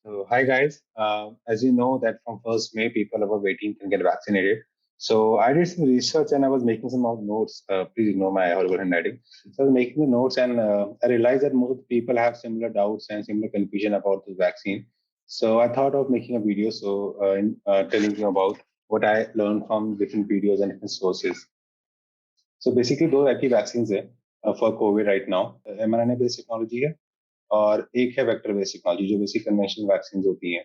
So, hi guys. As you know that from 1st May, people above 18 can get vaccinated. So I did some research and I was making some of notes. Please ignore my horrible handwriting. So I was making the notes and I realized that most people have similar doubts and similar confusion about the vaccine. So I thought of making a video telling you about what I learned from different videos and different sources. So basically दो तरह की vaccines है for COVID right now. mRNA based technology है और एक है vector based technology जो basic conventional vaccine होती हैं.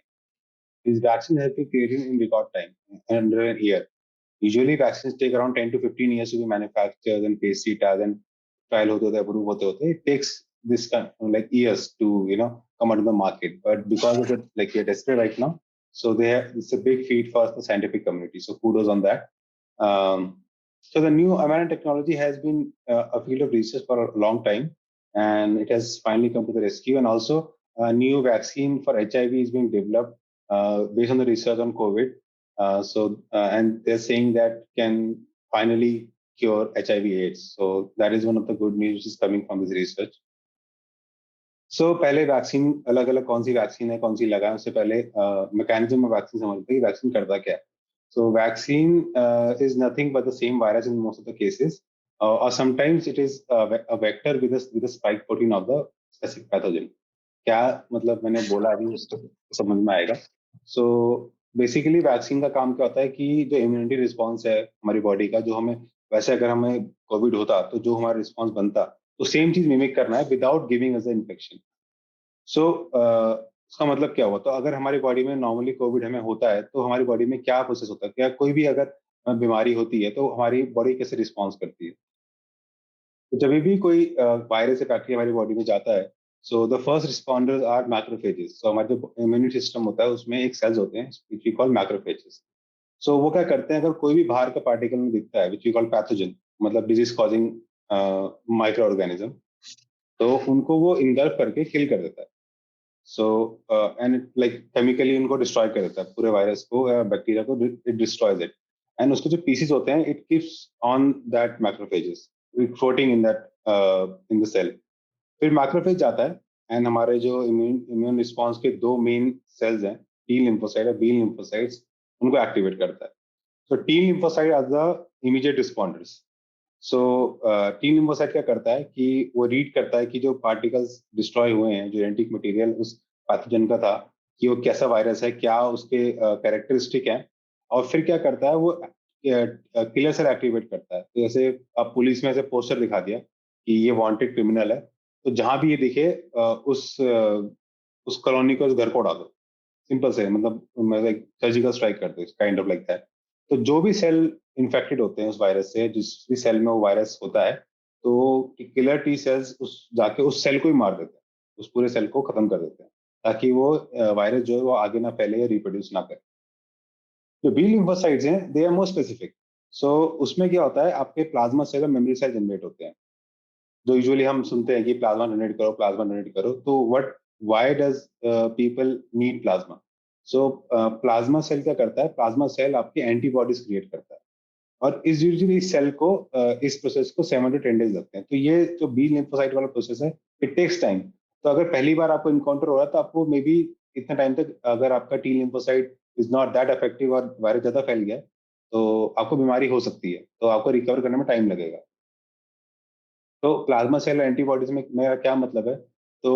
These vaccines have been created in record time, under a year. Usually vaccines take around 10 to 15 years to be manufactured and phase 3 trials and trial होते होते approve होते होते. It takes this kind like years to come out of the market. But because of it, like we're desperate right now, so it's a big feat for the scientific community. So kudos on that. So the new mRNA technology has been a field of research for a long time, and it has finally come to the rescue. And also, a new vaccine for HIV is being developed based on the research on COVID. And they're saying that can finally cure HIV/AIDS. So that is one of the good news which is coming from this research. So पहले vaccine अलग अलग कौन सी vaccine है कौन सी लगाएं उससे पहले mechanism of vaccine समझते हैं वैक्सीन करता क्या है. So vaccine is nothing but the same virus in most of the cases, or sometimes it is a vector with a spike protein of the specific pathogen. क्या मतलब मैंने बोला अभी उसको समझ में आएगा. So बेसिकली वैक्सीन का काम क्या होता है कि जो इम्यूनिटी रिस्पॉन्स है हमारी बॉडी का जो हमें वैसे अगर हमें कोविड होता तो जो हमारा रिस्पॉन्स बनता तो सेम चीज मिमिक करना है without giving us the infection. So उसका मतलब क्या हुआ तो अगर हमारी बॉडी में नॉर्मली कोविड हमें होता है तो हमारी बॉडी में क्या प्रोसेस होता है क्या कोई भी अगर बीमारी होती है तो हमारी बॉडी कैसे रिस्पॉन्स करती है. तो जब भी कोई वायरस या बैक्टीरिया हमारी बॉडी में जाता है so the first responders are macrophages. So हमारा जो इम्यूनिटी सिस्टम होता है उसमें एक सेल्स होते हैं विच वी कॉल मैक्रोफेजेस. सो वो क्या करते हैं अगर कोई भी बाहर का पार्टिकल में दिखता है विच वी कॉल पैथोजन मतलब डिजीज कॉजिंग माइक्रो ऑर्गेनिज्म तो उनको वो इनगल्फ करके किल कर देता है. सो एंड लाइक केमिकली उनको डिस्ट्रॉय कर देता है पूरे वायरस को या बैक्टीरिया को इट डिस्ट्रॉयज इट. एंड उसके जो पीसेस होते हैं it keeps on that macrophages floating in that in the cell. फिर मैक्रोफेज जाता है एंड हमारे जो इम्यून रिस्पॉन्स के दो मेन सेल्स हैं टी लिम्फोसाइट और बी लिम्फोसाइट्स उनको एक्टिवेट करता है. So T lymphocyte are the immediate responders. So T lymphocyte क्या करता है कि वो रीड करता है कि जो पार्टिकल्स डिस्ट्रॉय हुए हैं जो जेनेटिक मटेरियल उस पैथोजन का था कि वो कैसा वायरस है क्या उसके कैरेक्टरिस्टिक है और फिर क्या करता है वो किलर सेल एक्टिवेट करता है. तो जैसे अब पुलिस में ऐसे पोस्टर दिखा दिया कि ये वांटेड क्रिमिनल है तो जहां भी ये दिखे उस कॉलोनी को उस घर को उड़ा दो. सिंपल से मतलब सर्जिकल स्ट्राइक कर दो काइंड ऑफ लाइक दैट. तो जो भी सेल इन्फेक्टेड होते हैं उस वायरस से जिस भी सेल में वो वायरस होता है तो किलर टी सेल्स उस जाके उस सेल को ही मार देते हैं उस पूरे सेल को खत्म कर देते हैं ताकि वो वायरस जो है वो आगे ना फैले या रिप्रोड्यूस ना करे. जो बी लिम्फोसाइट्स हैं दे आर मोर स्पेसिफिक. सो उसमें क्या होता है आपके प्लाज्मा सेल और मेमोरी सेल जनरेट होते हैं जो यूजुअली हम सुनते हैं कि प्लाज्मा डोनेट करो तो what why does people need plasma. So plasma cell क्या करता है प्लाज्मा सेल आपकी एंटीबॉडीज क्रिएट करता है और इस यूजुअली इस सेल को इस प्रोसेस को 7 to 10 डेज लगते हैं. तो ये जो बी लिम्फोसाइट वाला प्रोसेस है इट टेक्स टाइम. तो अगर पहली बार आपको इनकाउंटर हो रहा है तो आपको मे बी इतना टाइम तक अगर आपका T lymphocyte is not that effective और वायरस ज्यादा फैल गया तो आपको बीमारी हो सकती है तो आपको रिकवर करने में टाइम लगेगा. तो प्लाज्मा सेल एंटीबॉडीज में मेरा क्या मतलब है तो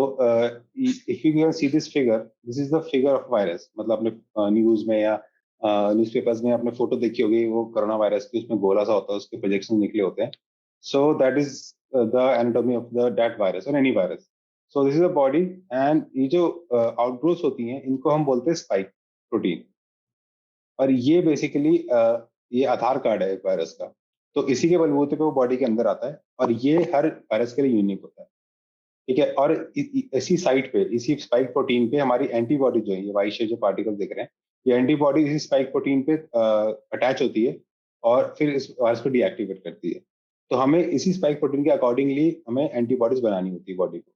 if you can see this is the figure of virus. मतलब आपने न्यूज में या न्यूज़पेपर्स में आपने फोटो देखी होगी वो कोरोना वायरस की उसमें गोला सा होता है उसके प्रोजेक्शन निकले होते हैं. So that is the anatomy of the that virus और any virus. So this is a body and ये जो आउटग्रोथ होती हैं इनको हम बोलते हैं स्पाइक प्रोटीन. और ये बेसिकली ये आधार कार्ड है एक वायरस का. तो इसी के बलबूते पे वो बॉडी के अंदर आता है और ये हर वायरस के लिए यूनिक होता है. ठीक है. और इसी साइट पे इसी स्पाइक प्रोटीन पे हमारी एंटीबॉडी जो है ये वाइट शेप जो पार्टिकल दिख रहे हैं ये एंटीबॉडी इसी स्पाइक प्रोटीन पे अटैच होती है और फिर इस वायरस को डीएक्टिवेट करती है. तो हमें इसी स्पाइक प्रोटीन के अकॉर्डिंगली हमें एंटीबॉडीज बनानी होती है बॉडी को.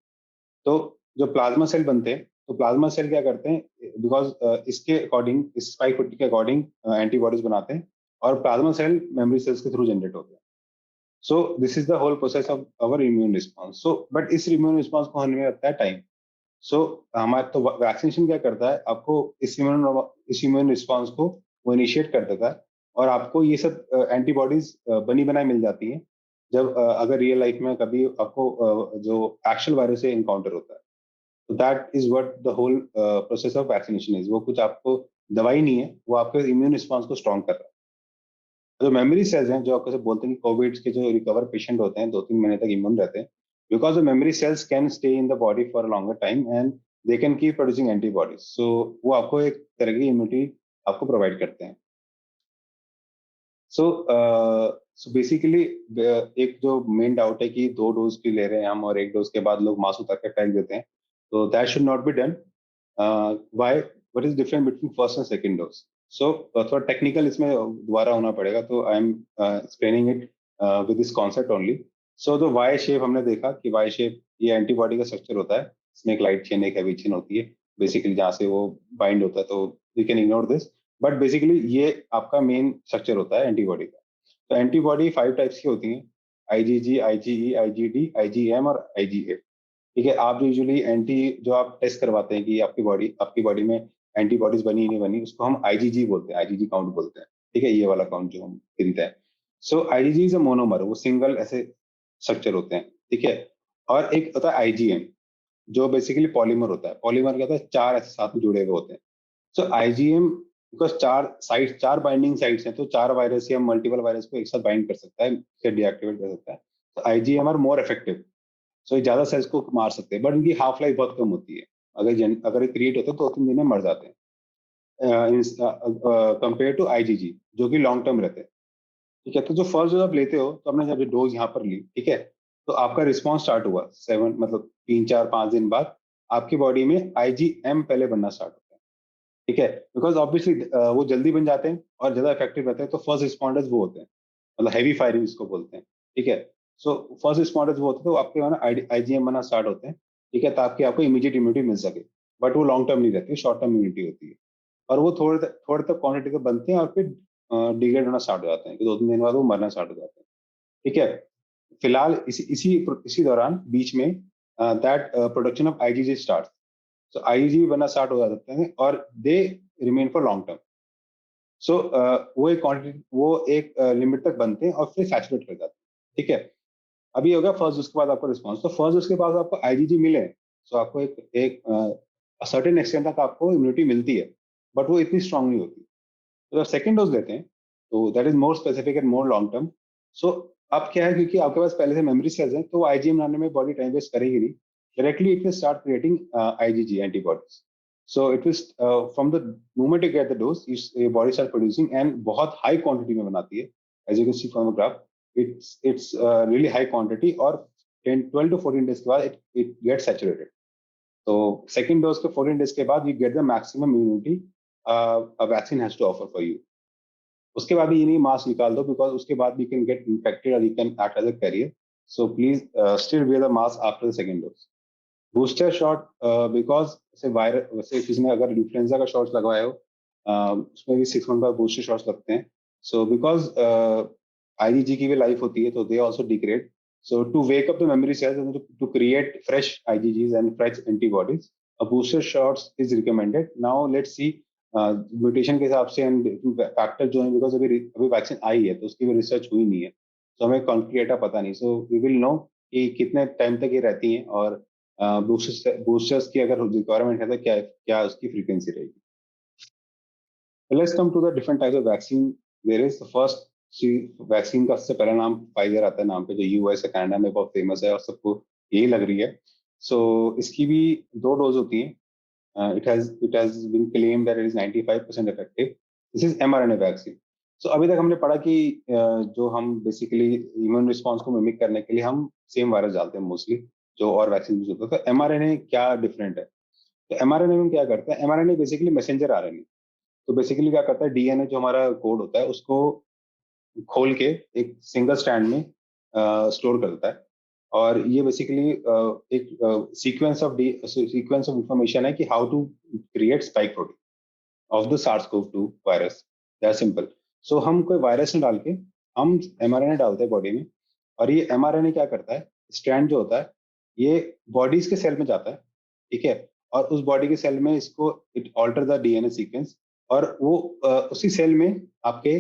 तो जो प्लाज्मा सेल बनते हैं तो प्लाज्मा सेल क्या करते हैं बिकॉज इसके अकॉर्डिंग इस स्पाइक प्रोटीन के अकॉर्डिंग एंटीबॉडीज बनाते हैं और प्लाज्मा सेल मेमोरी सेल्स के थ्रू जनरेट होते हैं. So this is the whole process of our immune response. So but इस इम्यून रिस्पॉन्स को होने में लगता है टाइम. सो हमारा तो वैक्सीनेशन क्या करता है, आपको इस इम्यून रिस्पॉन्स को वो इनिशिएट कर देता है, और आपको ये सब एंटीबॉडीज बनी बनाई मिल जाती हैं जब अगर रियल लाइफ में कभी आपको जो एक्चुअल वायरस से इनकाउंटर होता है। तो that is what the whole process of vaccination is. वो कुछ आपको दवाई नहीं है, वो आपके इम्यून रिस्पॉन्स को स्ट्रॉन्ग कर रहा है। जो मेमोरी सेल्स हैं, जो आपको जैसे बोलते हैं कि कोविड के जो रिकवर पेशेंट होते हैं 2-3 महीने तक इम्यून रहते हैं, because the memory cells can stay in the body for a longer time and they can keep producing antibodies. So वो आपको एक तरह की इम्यूनिटी आपको प्रोवाइड करते हैं। सो सो बेसिकली एक जो मेन डाउट है कि 2 डोज की ले रहे हैं हम और 1 डोज के बाद लोग मास्क उतार के फेंक देते हैं, तो that should not be done. Why, what is difference between first and second dose? So थोड़ा टेक्निकल इसमें दोबारा होना पड़ेगा, तो I am explaining it with this concept only. So जो वाई शेप हमने देखा कि वाई शेप ये एंटीबॉडी का स्ट्रक्चर होता है, इसमें एक लाइट चेन एक हैवी चेन होती है बेसिकली जहाँ से वो बाइंड होता है, तो you can ignore this. But basically ये आपका मेन स्ट्रक्चर होता है एंटीबॉडी का। तो एंटीबॉडी 5 टाइप्स की होती हैं: आईजीजी, आईजीई, आईजीडी, आईजीएम और आईजीए। ठीक है, आप यूजुअली एंटी जो आप टेस्ट करवाते हैं कि आपकी बॉडी में एंटीबॉडीज बनी नहीं बनी, उसको हम आईजीजी बोलते हैं, आईजीजी काउंट बोलते हैं। ठीक है, ये वाला काउंट जो हम गिनते हैं। सो आईजीजी इज अ मोनोमर, वो सिंगल ऐसे स्ट्रक्चर होते हैं। ठीक है, और एक होता है आईजीएम, जो बेसिकली पॉलीमर होता है। पॉलीमर क्या होता है, 4 ऐसे साथ में जुड़े हुए होते हैं। So IgM, because 4 side 4 binding sides हैं, तो 4 वायरस या मल्टीपल वायरस को एक साथ बाइंड कर सकता है, इसे डीएक्टिवेट कर सकता है। तो आईजीएम आर मोर इफेक्टिव। सो ये ज्यादा सेल्स को मार सकते हैं, बट इनकी हाफ लाइफ बहुत कम होती है। अगर ये क्रिएट होते हैं तो 2-3 दिन में मर जाते हैं, कंपेयर टू आईजीजी जो कि लॉन्ग टर्म रहते हैं। ठीक है, तो जो फर्स्ट डोज आप लेते हो, तो आपने जब डोज यहाँ पर ली, ठीक है, तो आपका रिस्पॉन्स स्टार्ट हुआ 7 मतलब 3-4-5 दिन बाद आपकी बॉडी में आईजीएम पहले बनना स्टार्ट होता है। ठीक है, बिकॉज ऑब्वियसली वो जल्दी बन जाते हैं और ज्यादा इफेक्टिव रहते हैं, तो फर्स्ट रिस्पॉन्डर्स वो होते हैं, मतलब हैवी फायरिंग इसको बोलते हैं। ठीक है, सो फर्स्ट रिस्पॉन्डर्स वो होते हैं, तो आपके वहाँ आईजीएम बनना स्टार्ट होते हैं। ठीक है, ताकि आपको इमीडिएट इम्यूनिटी मिल सके, बट वो लॉन्ग टर्म नहीं रहती, शॉर्ट टर्म इम्यूनिटी होती है। और वो थोड़े तक क्वांटिटी के बनते हैं और फिर डिग्रेड होना स्टार्ट हो जाते हैं कि 2-3 दिन बाद वो मरना स्टार्ट हो जाते हैं। ठीक है, फिलहाल इसी इसी इसी दौरान बीच में that production of IgG start. So IgG बनना स्टार्ट हो जाते हैं और they remain for long term. So वो एक लिमिट तक बनते हैं और फिर सैचुरेट कर जाते हैं। ठीक है, अभी होगा फर्स्ट, उसके बाद आपको रिस्पॉन्स, तो फर्स्ट उसके बाद आपको आईजीजी मिले, सो आपको एक एक सर्टेन एक्सटेंट तक आपको इम्यूनिटी मिलती है, बट वो इतनी स्ट्रांग नहीं होती। तो जब सेकंड डोज लेते हैं, तो that is more specific and more long term. So अब क्या है, क्योंकि आपके पास पहले से मेमोरी सेल्स हैं, तो आईजीएम बनाने में बॉडी टाइम वेस्ट करेगी नहीं, directly it will start creating IgG antibodies. So it will from the moment you get the dose, your body start producing, and बहुत हाई क्वांटिटी में बनाती है। As you can see from the graph, it's really high quantity, और 10 12 to 14 days के बाद it get saturated. तो second dose के 14 days के बाद you get the maximum immunity a vaccine has to offer for you। उसके बाद भी ये नहीं मास्क निकाल दो, बिकॉज उसके बाद भी कैन गेट इन्फेक्टेड और you can act as a carrier. So please still wear the mask after the second dose. Booster shot, because से वायरस, वैसे किसी ने अगर इन्फ्लुएंजा का शॉट लगवाया हो, उसमें भी 6 मंथ बाद बूस्टर शॉट्स लगते हैं। सो बिकॉज आईजीजी की भी लाइफ होती है, तो they also degrade. So to wake up the memory cells and to create fresh IgGs and fresh antibodies, a booster shots is recommended. Now let's see mutation के हिसाब से and factor जो है, बिकॉज अभी अभी वैक्सीन आई है तो उसकी भी रिसर्च हुई नहीं है, तो हमें कॉन्क्रीट डेटा पता नहीं। सो वी विल नो कि कितने टाइम तक ये रहती हैं, और बूस्टर्स की अगर रिक्वायरमेंट है तो क्या क्या उसकी फ्रीक्वेंसी रहेगी। Let's come to the different types of vaccine. There is the first vaccine का सबसे पहला नाम फाइजर आता है नाम पे, जो यूएस या कनाडा में बहुत फेमस है और सबको यही लग रही है। सो इसकी भी 2 डोज होती हैं। It has been claimed that it is 95% effective. This is mRNA vaccine. So अभी तक हमने पढ़ा कि जो हम बेसिकली इम्यून रिस्पॉन्स को मिमिक करने के लिए हम सेम वायरस डालते हैं मोस्टली, जो और वैक्सीन यूज होता है। तो एमआरएनए क्या डिफरेंट है? तो एमआरएनए में क्या करता है, एमआरएनए बेसिकली मैसेंजर आरएनए। तो बेसिकली क्या करता है, डीएनए जो हमारा कोड होता है उसको खोल के एक सिंगल स्टैंड में स्टोर करता है। और ये बेसिकली एक सीक्वेंस ऑफ इंफॉर्मेशन है कि how to create spike protein of the SARS-CoV-2 virus. That simple. So हम कोई वायरस में डाल के हम एमआरएनए डालते हैं बॉडी में, और ये एमआरएनए क्या करता है, स्ट्रैंड जो होता है ये बॉडीज के सेल में जाता है। ठीक है, और उस बॉडी के सेल में इसको it alter the DNA sequence, और वो उसी सेल में आपके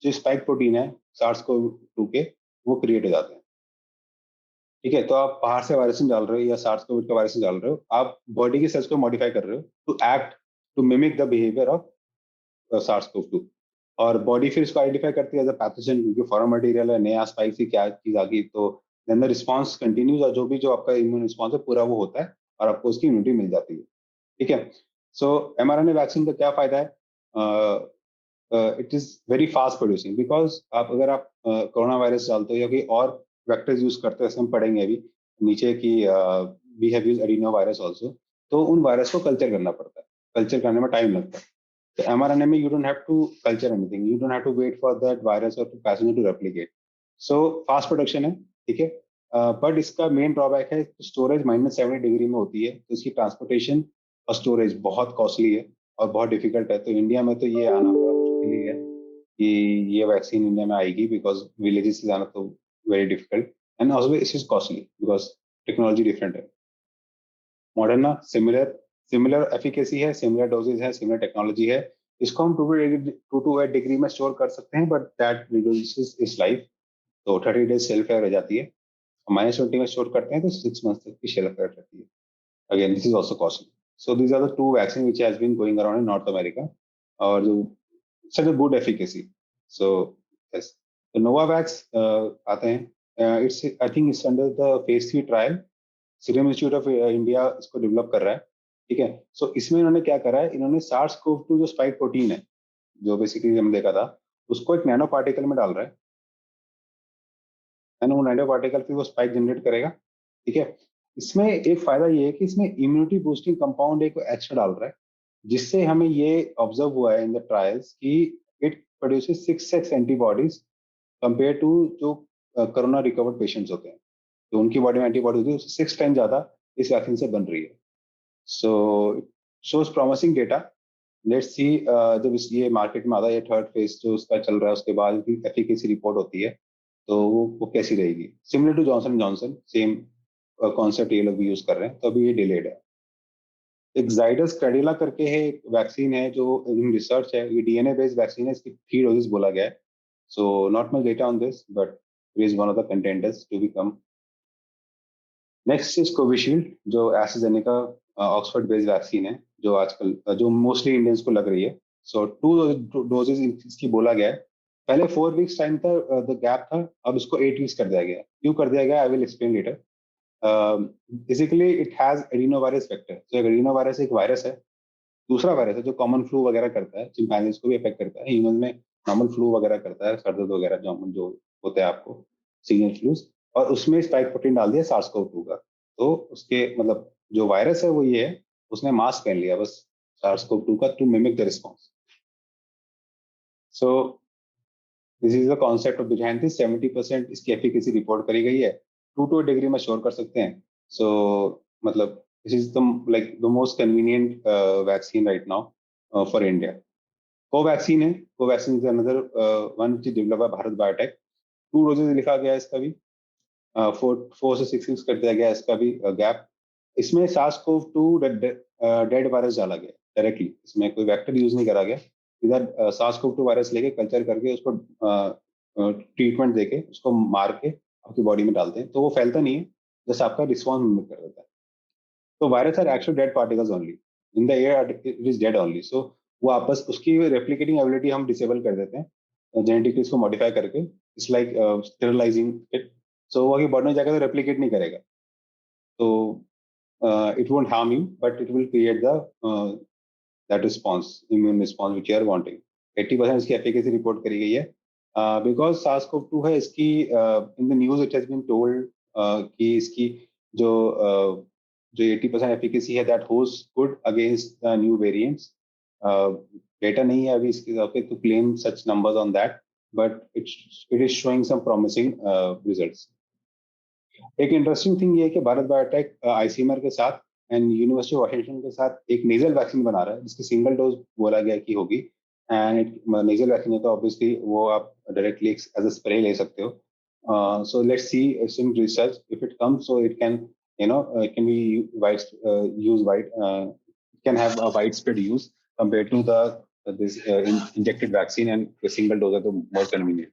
जो स्पाइक प्रोटीन है SARS-CoV-2 के, वो क्रिएट हो जाते हैं। ठीक है, तो आप बाहर से वायरस डाल रहे हो या SARS-CoV-2 का वायरस डाल रहे हो, आप बॉडी के सेल्स को मॉडिफाई कर रहे हो to act to mimic the behaviour of SARS-CoV-2, और बॉडी फिर इसको आइडेंटिफाई करती है एज अ पैथोजन, क्योंकि फॉरेन मटेरियल है, नया स्पाइक से क्या चीज आ गई, तो देन द रिस्पॉन्स कंटिन्यूज, और जो आपका इम्यून रिस्पॉन्स है पूरा वो होता है और आपको उसकी इम्यूनिटी मिल जाती है। ठीक है, सो mRNA वैक्सीन का क्या फायदा है? It is very fast producing, because अगर आप कोरोना वायरस डालते हो या कोई और वेक्टर्स यूज करते हो, हम पढ़ेंगे अभी नीचे कि we have use adeno virus also, तो उन वायरस को कल्चर करना पड़ता है, कल्चर करने में टाइम लगता है। तो mRNA में you don't have to culture anything, you don't have to wait for that virus और to passenger to replicate, so fast production है। ठीक है, बट इसका मेन ड्रॉबैक है स्टोरेज -70 डिग्री में होती है, तो इसकी ट्रांसपोर्टेशन और स्टोरेज बहुत कॉस्टली है और बहुत डिफिकल्ट है। तो इंडिया में तो ये आना बड़ा मुश्किल ही है कि ये वैक्सीन इंडिया में आएगी, बिकॉज विलेजेस से जाना तो very difficult, and also it is costly because technology different है। मॉडर्ना सिमिलर सिमिलर एफिकेसी है, सिमिलर डोजेज है, सिमिलर टेक्नोलॉजी है। इसको हम 2 to 8 डिग्री में स्टोर कर सकते हैं, but that reduces it's life, तो 30 डेज शेल्फ लाइफ रह जाती है। -20 में स्टोर करते हैं तो 6 मंथ तक की शेल्फ लाइफ रहती है। Again this is also costly. So these are the two vaccine which has been going around in North America, और जो such a good efficacy. So yes, the Novavax आते हैं. It's I think it's under the phase 3 trial. Serum institute of India इसको develop कर रहा है। ठीक है, सो इसमें इन्होंने क्या करा है, इन्होंने SARS-CoV-2 जो स्पाइक प्रोटीन है, जो बेसिकली हमने देखा था, उसको एक नैनो पार्टिकल में डाल रहा है, एंड वो नैनो पार्टिकल फिर वो स्पाइक जनरेट करेगा। ठीक है, इसमें एक फायदा ये है कि इसमें इम्यूनिटी बूस्टिंग कंपाउंड एक एक्स्ट्रा डाल रहा है, जिससे हमें ये ऑब्जर्व हुआ है इन द ट्रायल्स कि it produces 6x antibodies compare to जो कोरोना रिकवर्ड पेशेंट्स होते हैं, तो उनकी बॉडी में एंटीबॉडी होती है उससे 6 टाइम ज्यादा इस वैक्सीन से बन रही है। So shows promising data. Let's see जब ये मार्केट में आता है, ये थर्ड फेज जो उसका चल रहा है, उसके बाद भी एफिकेसी रिपोर्ट होती है, तो वो कैसी रहेगी। Similar to Johnson Johnson, same concept ये लोग भी यूज कर रहे हैं, तो अभी ये डिलेड है। एक जाइडस कैडिला करके है, एक वैक्सीन है जो इन रिसर्च है, ये डीएनए बेस्ड वैक्सीन है, इसकी 3 डोजेस बोला गया है। So not much data on this, but it is one of the contenders to become. Next is Covishield, जो एस्ट्राजेनेका ऑक्सफोर्ड बेस्ड वैक्सीन है, जो आजकल जो मोस्टली इंडियंस को लग रही है। सो 2 डोजेज इसकी बोला गया है। पहले 4 वीक्स टाइम था, द गैप था, अब इसको 8 वीक्स कर दिया गया। क्यों कर दिया गया, I will explain letter. Basically it has adenovirus vector. तो एडिनोवायरस एक वायरस है, दूसरा वायरस है जो कॉमन फ्लू वगैरह करता है, चिंपैंजीज को भी अफेक्ट करता है, ह्यूमन में नॉर्मल फ्लू वगैरह करता है, सर दर्द वगैरह जो होता है आपको, सीजनल फ्लूज, और उसमें स्पाइक प्रोटीन डाल दिया SARS-CoV-2 का। तो उसके मतलब जो वायरस है वो ये है, उसने मास्क पहन लिया बस SARS-CoV-2 का, to mimic the response. So this is the concept of behind this. 70% इसकी एफिकेसी रिपोर्ट करी गई है, 2 to 8 डिग्री में स्टोर कर सकते हैं। सो मतलब this is the like the most convenient vaccine right now for India. Covaxin है, Covaxin is another one which is developed by Bharat Biotech. 2 doses लिखा गया है इसका भी, 4 से 6 वीक्स कर दिया गया इसका भी गैप। इसमें SARS-CoV-2 डेड वायरस डाला गया डायरेक्टली, इसमें कोई वेक्टर यूज नहीं करा गया। इधर SARS-CoV-2 वायरस लेके कल्चर करके उसको ट्रीटमेंट देके उसको मार के आपकी बॉडी में डालते हैं, तो वो फैलता नहीं है, जैसे आपका रिस्पॉन्स मिमिक कर देता है। तो virus are actual dead particles only in the air, it is dead only. So वो आपस उसकी रेप्लिकेटिंग एबिलिटी हम डिसेबल कर देते हैं जेनेटिकली, इसको मॉडिफाई करके। इट्स लाइक स्टेरलाइजिंग इट, सो वो आगे बढ़ने जाएगा तो रेप्लिकेट नहीं करेगा, तो it won't harm you, but it will create the that response, immune response which you are wanting. 80% इसकी efficacy report करी गई है, because SARS-CoV-2 है इसकी, in the news it has been told कि इसकी जो जो 80% efficacy है that holds good against the new variants. Data नहीं है अभी इसके okay, to claim such numbers on that, but it is showing some promising results. एक इंटरेस्टिंग थिंग ये है कि भारत बायोटेक आईसीएमआर के साथ एंड यूनिवर्सिटी ऑफ वाशिंगटन के साथ एक नेजल वैक्सीन बना रहा है, जिसकी सिंगल डोज बोला गया कि होगी। एंड नेजल वैक्सीन है तो ऑब्वियसली वो आप डायरेक्टली एज अ स्प्रे ले सकते हो। So let's see some research, if it comes so it can it can be can have a widespread use compared to this injected vaccine, and a single dose are the more convenient.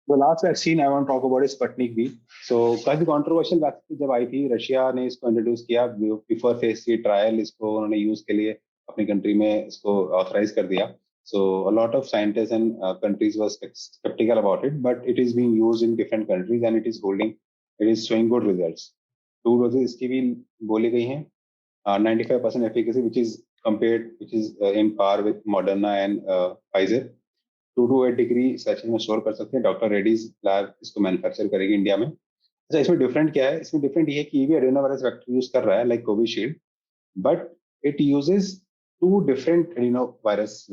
The last vaccine I want to talk about is Sputnik V. So काफी controversial vaccine जब आई थी, Russia ने इसको introduce किया, before phase 3 trial इसको उन्होंने use के लिए अपनी कंट्री में इसको ऑथराइज कर दिया. So a lot of scientists and countries were skeptical about it, but it is being used in different countries and it is showing good results. 2 doses इसकी भी बोली गई हैं. 95% efficacy, which is in par with Moderna and Pfizer. 2 to 8 degree Celsius में store कर सकते हैं. Doctor Reddy's lab इसको मैन्युफैक्चर करेगी इंडिया में. अच्छा, इसमें डिफरेंट क्या है? इसमें डिफरेंट ये है कि ये भी एडेनोवायरस वेक्टर यूज कर रहा है like Covishield, but it uses 2 different adenovirus.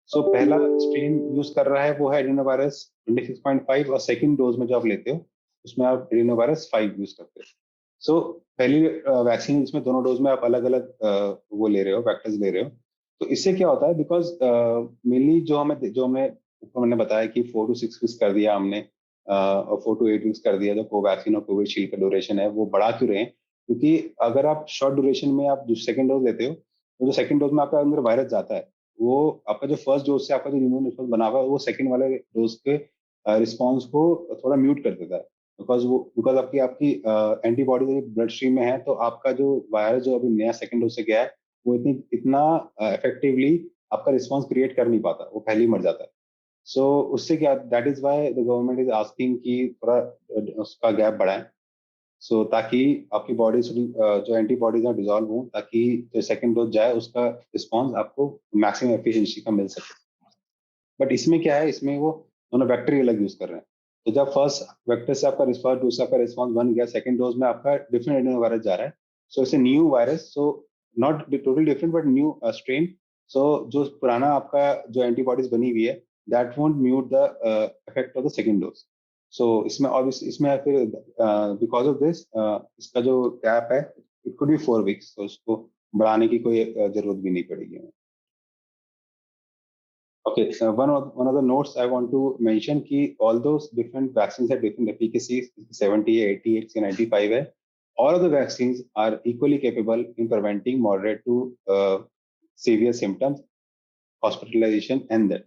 So पहला स्ट्रेन यूज कर रहा है वो है एडेनोवायरस 26.5, और सेकंड डोज में जो आप लेते हो उसमें आप एडेनोवायरस 5 यूज करते हो. सो पहली वैक्सीन इसमें दोनों डोज में आप अलग अलग वो ले रहे हो, वैक्टर्स ले रहे हो. तो इससे क्या होता है, बिकॉज मेनली जो मैंने बताया कि 4 to 6 वीक्स कर दिया हमने, और 4 to 8 वीक्स कर दिया, जो कोवैक्सीन और कोविशील्ड का ड्यूरेशन है वो बढ़ा क्यों रहे हैं? क्योंकि अगर आप शॉर्ट ड्यूरेशन में आप जो सेकंड डोज लेते हो, तो जो सेकंड डोज में आपका अंदर वायरस जाता है, वो आपका जो फर्स्ट डोज से आपका जो इम्यून रिस्पॉन्स बना हुआ है वो सेकंड वाले डोज के रिस्पॉन्स को थोड़ा म्यूट कर देता है. बिकॉज आपकी एंटीबॉडी ब्लड स्ट्रीम में है, तो आपका जो वायरस जो अभी नया सेकंड डोज से गया है वो इतना इफेक्टिवली आपका रिस्पॉन्स क्रिएट कर नहीं पाता, वो पहले ही मर जाता है. सो उससे क्या, that is why the government is asking कि थोड़ा उसका गैप बढ़ाएं, सो ताकि आपकी बॉडी जो एंटीबॉडीज है डिजॉल्व हो, ताकि जो सेकंड डोज जाए उसका रिस्पॉन्स आपको मैक्सिमम एफिशिएंसी का मिल सके. बट इसमें क्या है, इसमें वो दोनों वेक्टर अलग यूज कर रहे हैं. तो जब फर्स्ट वेक्टर से आपका रिस्पॉन्स, दूसरा का रिस्पॉन्स बन गया, सेकंड डोज में आपका डिफरेंट एडेनोवायरस जा रहा है. So it's a new virus, so not totally different but new strain. So जो पुराना आपका जो एंटीबॉडीज बनी हुई है, that won't mute the effect of the second dose. So इसमें फिर बिकॉज ऑफ दिस इसका जो गैप है, इट कुड बी 4 वीक्स, तो उसको बढ़ाने की कोई जरूरत भी नहीं पड़ेगी. Okay, so one of the notes I want to mention कि all those different vaccines have different efficacies, 70, 80, 95 है. All of the vaccines are equally capable in preventing moderate to severe symptoms, hospitalization and death.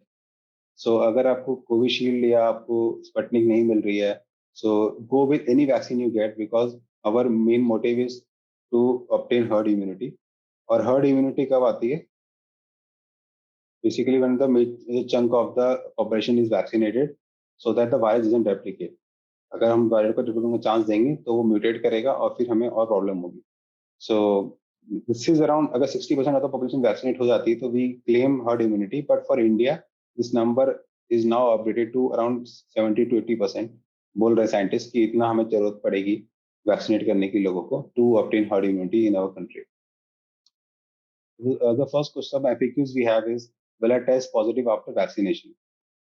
So अगर आपको Covishield या आपको Sputnik नहीं मिल रही है, so go with any vaccine you get, because our main motive is to obtain herd immunity. और herd immunity कब आती है? Basically when the major chunk of the population is vaccinated, so that the virus doesn't replicate. अगर हम virus को replicate का chance देंगे तो वो म्यूटेट करेगा और फिर हमें और प्रॉब्लम होगी. सो दिस इज अराउंड, अगर 60% ऑफ द पॉपुलेशन वैक्सीनेट हो जाती है तो we claim herd immunity, but for India this number is now updated to around 70 to 80%. बोल रहे साइंटिस्ट कि इतना हमें जरूरत पड़ेगी वैक्सीनेट करने की लोगों को to obtain herd immunity in our country. The first question of FAQs we have is, will I test positive after vaccination?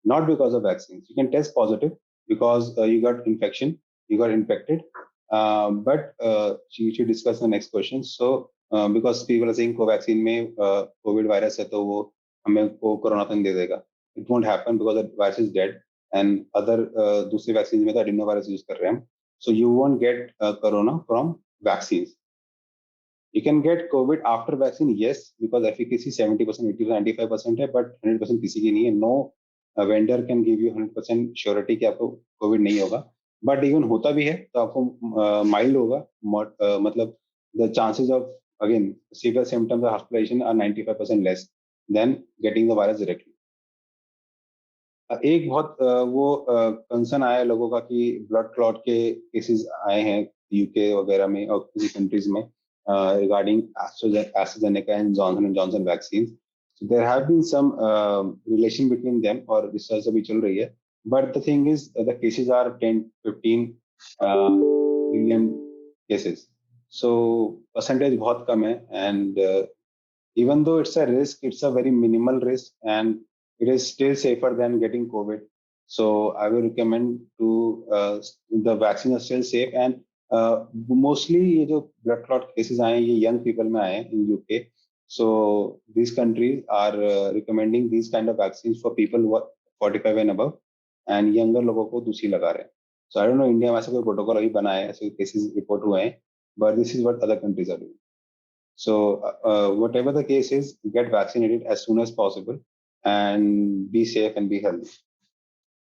Not because of vaccines. You can test positive because you got infection, you got infected. But you should discuss the next question. So because people are saying Covaxin में COVID virus है तो वो हमें को corona तो नहीं दे देगा. It won't happen because the virus is dead, and other दूसरे vaccines में तो adenovirus use कर रहे हैं. So you won't get corona from vaccines. You can get COVID after vaccine, yes, because efficacy 70%, 80%, 95% है, but 100% किसी की नहीं है. No vendor can give you 100% surety कि आपको COVID नहीं होगा. But even होता भी है तो आपको mild होगा. मतलब the chances of again severe symptoms of hospitalization are 95% less than getting the virus directly. एक बहुत वो कंसर्न आया लोगों का कि ब्लड क्लॉट के केसेस आए हैं यूके वगैरह में और किसी कंट्रीज में regarding AstraZeneca and Johnson & Johnson vaccines. So there have been some relation between them, or research अभी चल रही है. But the thing is, the cases are 10-15 million cases. So percentage बहुत कम है, and even though it's a risk, it's a very minimal risk, and it is still safer than getting COVID. So I will recommend to the vaccine is still safe, and mostly ये जो blood clot cases आए हैं ये young people में आए हैं in UK. So this countries are recommending this kind of vaccine for people 45 and above, and younger लोगों को दूसरी लगा रहे हैं. So I don't know India में ऐसा कोई प्रोटोकॉल अभी बना है, ऐसे केसेस रिपोर्ट हुए हैं, but this is what other countries are doing. So whatever the case is, get vaccinated as soon as possible and be safe and be healthy.